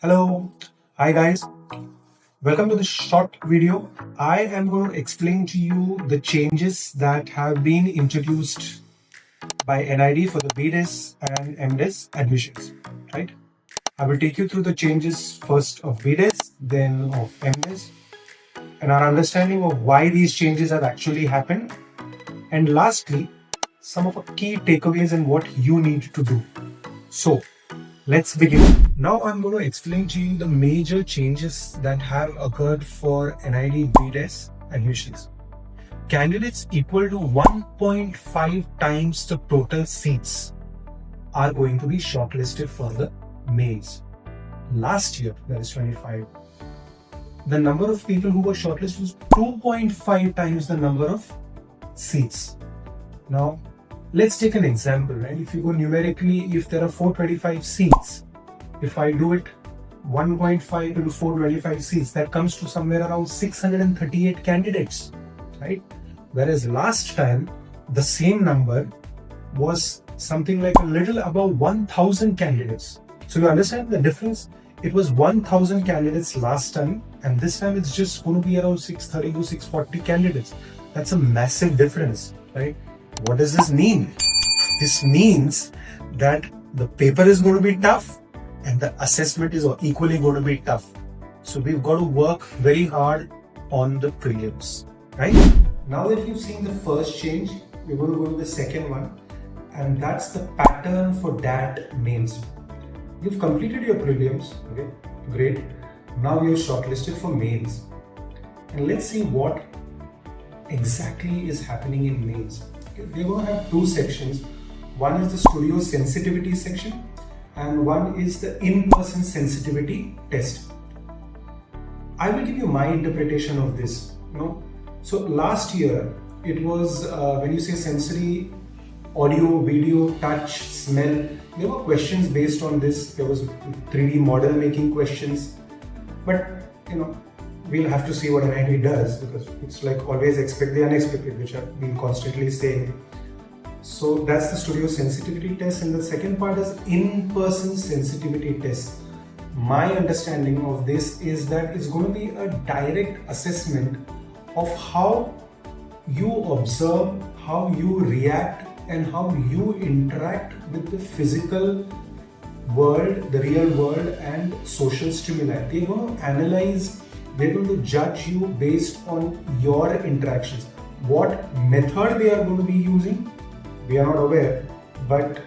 Hello, hi guys, welcome to this short video. I am going to explain to you the changes that have been introduced by NID for the B.Des and M.Des admissions, right? I will take you through the changes first of B.Des, then of M.Des, and our understanding of why these changes have actually happened, and lastly, some of the key takeaways and what you need to do. So, let's begin. Now I'm going to explain to you the major changes that have occurred for NID B.Des admissions. Candidates equal to 1.5 times the total seats are going to be shortlisted for the mains. Last year, that is 25, the number of people who were shortlisted was 2.5 times the number of seats. Now, let's take an example, right? If you go numerically, if there are 425 seats, if I do it 1.5 into 425 seats, that comes to somewhere around 638 candidates, right? Whereas last time, the same number was something like a little above 1,000 candidates. So you understand the difference? It was 1,000 candidates last time, and this time it's just going to be around 630 to 640 candidates. That's a massive difference, right? What does this mean? This means that the paper is going to be tough and the assessment is equally going to be tough. So we've got to work very hard on the prelims, right? Now that you've seen the first change, we're going to go to the second one, and that's the pattern for DAT Mains. You've completed your prelims, okay, great. Now you're shortlisted for mains. And let's see what exactly is happening in mains. We're going to have two sections. One is the studio sensitivity section and one is the in-person sensitivity test. I will give you my interpretation of this. So last year it was when you say sensory, audio, video, touch, smell, there were questions based on this. There was 3D model making questions, but we'll have to see what NID does, because it's like always expect the unexpected, which I've been constantly saying. So that's the studio sensitivity test, and the second part is in-person sensitivity test. My understanding of this is that it's going to be a direct assessment of how you observe, how you react, and how you interact with the physical world, the real world, and social stimuli. They're going to analyze, they're going to judge you based on your interactions. What method they are going to be using, we are not aware, but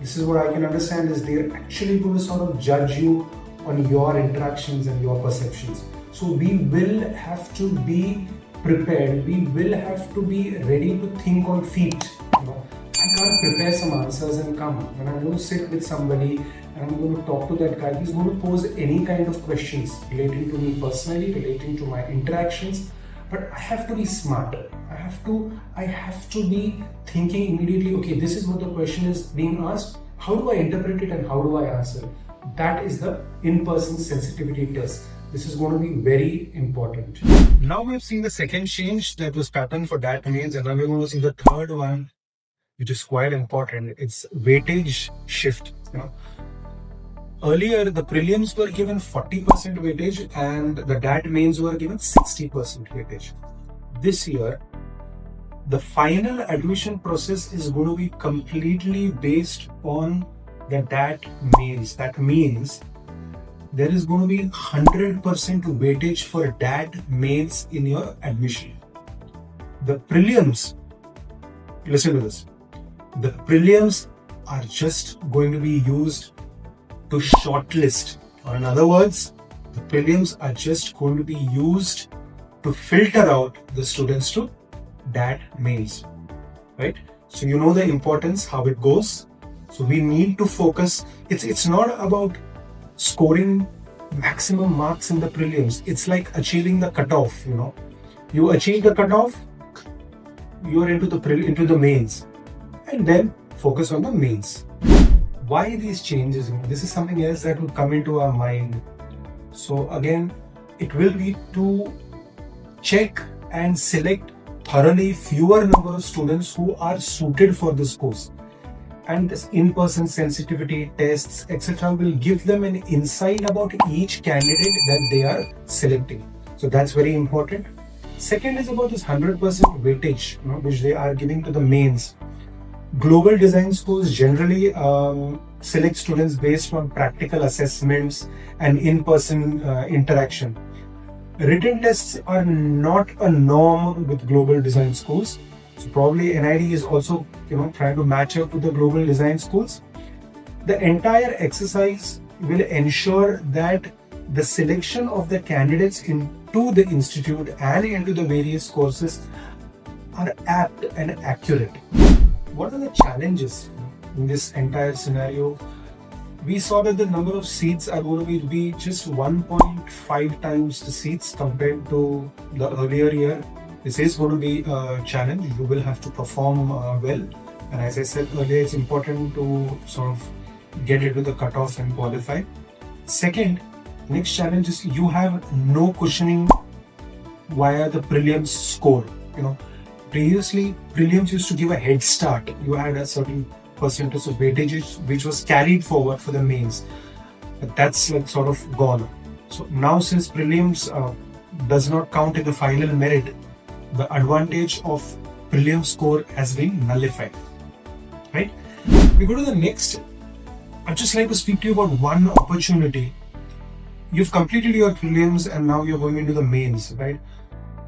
this is what I can understand is they're actually going to sort of judge you on your interactions and your perceptions. So we will have to be prepared, we will have to be ready to think on feet. I can't prepare some answers and come. When I'm going to sit with somebody and I'm going to talk to that guy, he's going to pose any kind of questions relating to me personally, relating to my interactions. But I have to be smarter. I have to be thinking immediately, okay, this is what the question is being asked. How do I interpret it and how do I answer? That is the in-person sensitivity test. This is going to be very important. Now we've seen the second change that was pattern for DAT Mains, and now we're going to see the third one, which is quite important. It's weightage shift. Earlier, the prelims were given 40% weightage and the DAT Mains were given 60% weightage. This year, the final admission process is going to be completely based on the DAT Mains. That means there is going to be 100% weightage for DAT Mains in your admission. The prelims, listen to this, the prelims are just going to be used to shortlist, or in other words, the prelims are just going to be used to filter out the students to DAT Mains, right? So you know the importance, how it goes. So we need to focus. It's not about scoring maximum marks in the prelims. It's like achieving the cutoff. You achieve the cutoff, you're into the mains, and then focus on the mains. Why these changes? This is something else that will come into our mind. So again, it will be to check and select thoroughly fewer number of students who are suited for this course. and this in-person sensitivity tests, etc., will give them an insight about each candidate that they are selecting. So that's very important. Second is about this 100% weightage, which they are giving to the mains. Global design schools generally select students based on practical assessments and in-person interaction. Written tests are not a norm with global design schools. So probably NID is also trying to match up with the global design schools. The entire exercise will ensure that the selection of the candidates into the institute and into the various courses are apt and accurate. What are the challenges in this entire scenario? We saw that the number of seats are going to be just 1.5 times the seats compared to the earlier year. This is going to be a challenge. You will have to perform well. And as I said earlier, it's important to sort of get into the cutoff and qualify. Second, next challenge is you have no cushioning via the prelims score. Previously, prelims used to give a head start. You had a certain percentage of weightage which was carried forward for the mains, but that's like sort of gone. So now, since prelims does not count in the final merit, the advantage of prelim score has been nullified. Right? We go to the next. I'd just like to speak to you about one opportunity. You've completed your prelims and now you're going into the mains, right?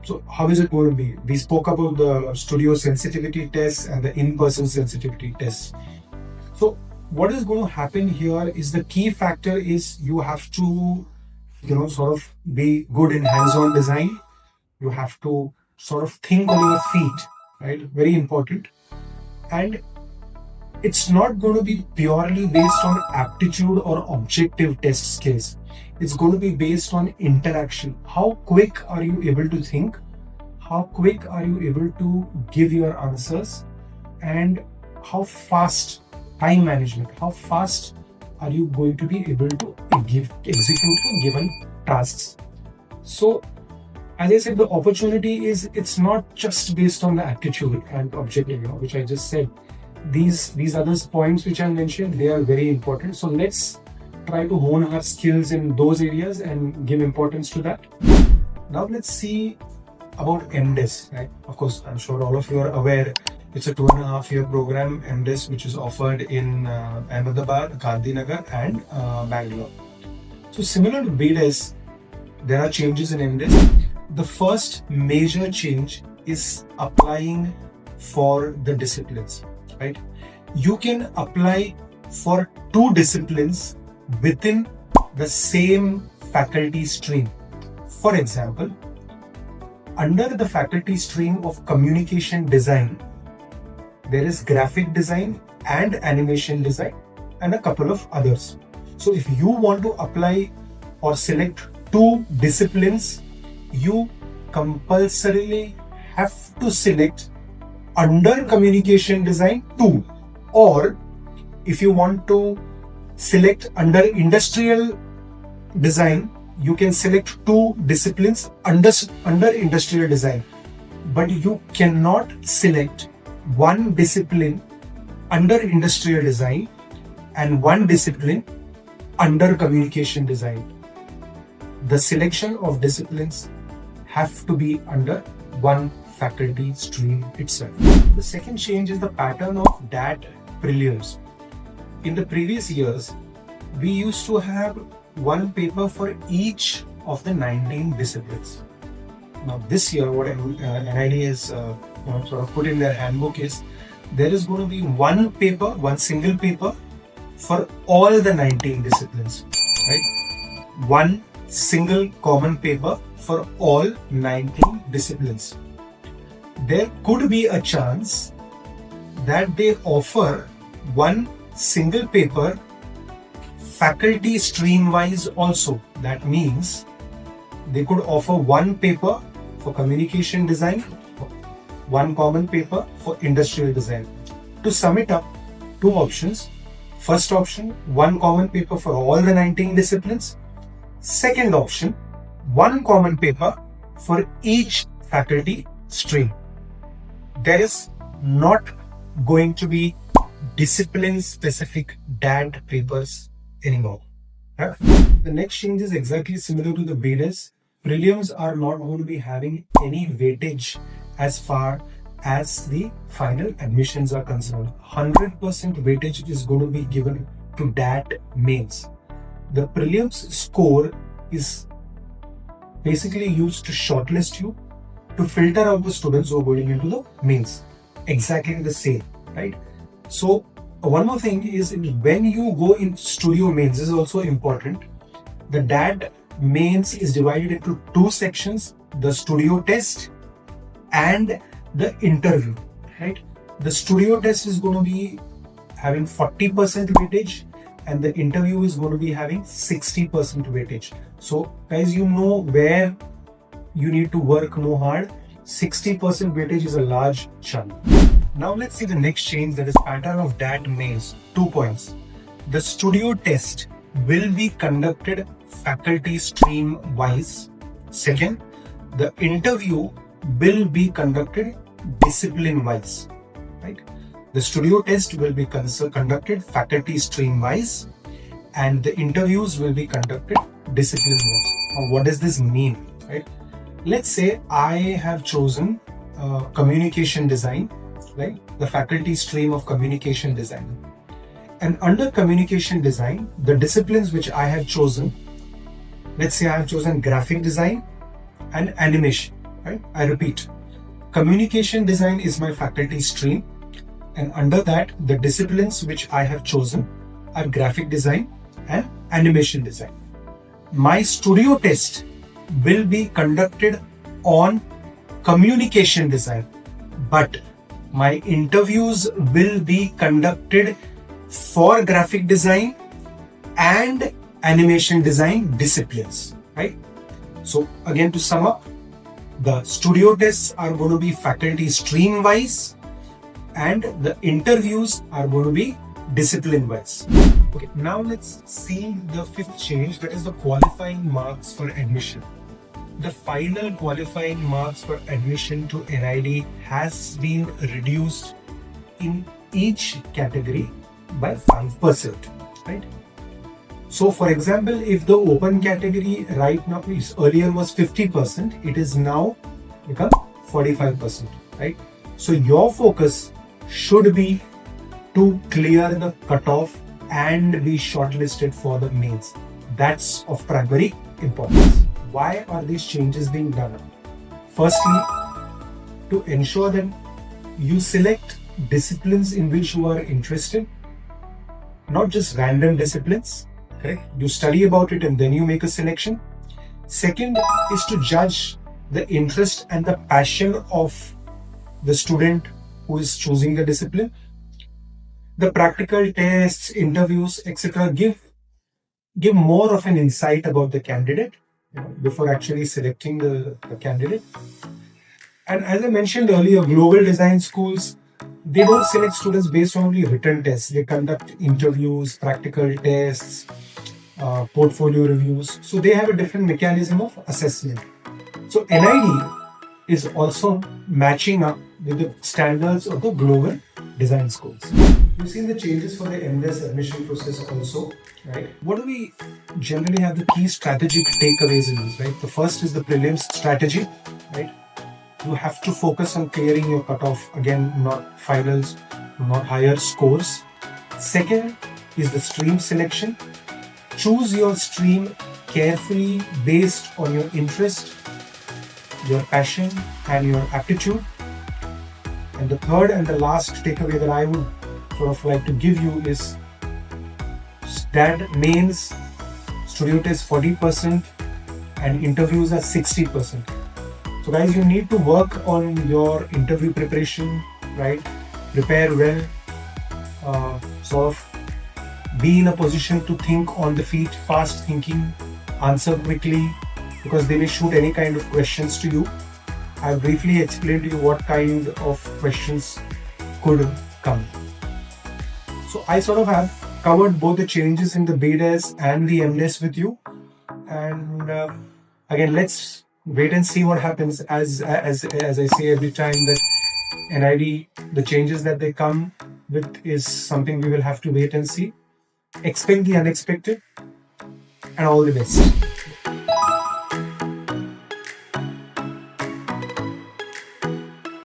So how is it going to be? We spoke about the studio sensitivity tests and the in-person sensitivity tests. So what is going to happen here is the key factor is you have to, sort of be good in hands-on design. You have to sort of think on your feet, right? Very important. And it's not going to be purely based on aptitude or objective test skills. It's going to be based on interaction. How quick are you able to think? How quick are you able to give your answers? And how fast, time management, how fast are you going to be able to execute given tasks? So, as I said, the opportunity is, it's not just based on the aptitude and objective, which I just said. These other points which I mentioned, they are very important. So let's try to hone our skills in those areas and give importance to that. Now let's see about M.Des, right? Of course, I'm sure all of you are aware, it's a 2.5-year program, M.Des, which is offered in Ahmedabad, Gandhinagar and Bangalore. So similar to B.Des, there are changes in M.Des. The first major change is applying for the disciplines, right? You can apply for 2 disciplines within the same faculty stream. For example, under the faculty stream of communication design, there is graphic design and animation design and a couple of others. So if you want to apply or select 2 disciplines, you compulsorily have to select under communication design 2, or if you want to select under industrial design, you can select 2 disciplines under industrial design, but you cannot select 1 discipline under industrial design and 1 discipline under communication design. The selection of disciplines have to be under 1 faculty stream itself. The second change is the pattern of DAT Prelims. In the previous years, we used to have 1 paper for each of the 19 disciplines. Now this year, what NID has sort of put in their handbook is, there is going to be 1 paper, 1 single paper for all the 19 disciplines, right? 1 single common paper for all 19 disciplines. There could be a chance that they offer 1 single paper faculty stream wise also. That means they could offer 1 paper for communication design, 1 common paper for industrial design. To sum it up, 2 options. First option, 1 common paper for all the 19 disciplines. Second option, 1 common paper for each faculty stream. There is not going to be discipline-specific DAT papers anymore. Yeah. The next change is exactly similar to the B.Des. Prelims are not going to be having any weightage as far as the final admissions are concerned. 100% weightage is going to be given to DAT Mains. The prelims score is basically used to shortlist you, to filter out the students who are going into the mains. Exactly the same, right? So one more thing is, when you go in studio mains, this is also important. The DAT mains is divided into two sections: the studio test and the interview, right? The studio test is going to be having 40% weightage, and the interview is going to be having 60% weightage. So guys, you know where you need to work more hard. 60% weightage is a large chunk. Now let's see the next change, that is pattern of DAT Mains. 2 points. The studio test will be conducted faculty stream wise. Second, the interview will be conducted discipline wise, right? The studio test will be conducted faculty stream wise, and the interviews will be conducted discipline wise. Now, what does this mean, right? Let's say I have chosen communication design, right? The faculty stream of communication design. And under communication design, the disciplines which I have chosen, let's say I have chosen graphic design and animation, right? I repeat, communication design is my faculty stream, and under that, the disciplines which I have chosen are graphic design and animation design. My studio test will be conducted on communication design, but my interviews will be conducted for graphic design and animation design disciplines, right? So again, to sum up, the studio tests are going to be faculty stream wise, and the interviews are going to be discipline wise. Okay, now let's see the fifth change, that is the qualifying marks for admission. The final qualifying marks for admission to NID has been reduced in each category by 5%, right? So for example, if the open category right now is earlier was 50%, it is now become 45%, right? So your focus should be to clear the cutoff and be shortlisted for the mains. That's of primary importance. Why are these changes being done? Firstly, to ensure that you select disciplines in which you are interested, not just random disciplines. Okay? You study about it and then you make a selection. Second is to judge the interest and the passion of the student who is choosing the discipline. The practical tests, interviews, etc. give more of an insight about the candidate, before actually selecting the candidate. And as I mentioned earlier, global design schools, they don't select students based on only written tests. They conduct interviews, practical tests, portfolio reviews. So they have a different mechanism of assessment. So NID is also matching up with the standards of the global design schools. We've seen the changes for the M.Des admission process also, right? What do we generally have the key strategic takeaways in this, right? The first is the prelims strategy, right? You have to focus on clearing your cutoff, again, not finals, not higher scores. Second is the stream selection. Choose your stream carefully based on your interest, your passion, and your aptitude. And the third and the last takeaway that I would sort of like to give you is DAT Mains studio test 40% and interviews are 60%. So guys, you need to work on your interview preparation, right? Prepare well, sort of be in a position to think on the feet, fast thinking, answer quickly, because they may shoot any kind of questions to you. I briefly explained to you what kind of questions could come. So I sort of have covered both the changes in the B.Des and the M.Des with you. And again, let's wait and see what happens. As I say every time, that NID, the changes that they come with is something we will have to wait and see. Expect the unexpected, and all the best.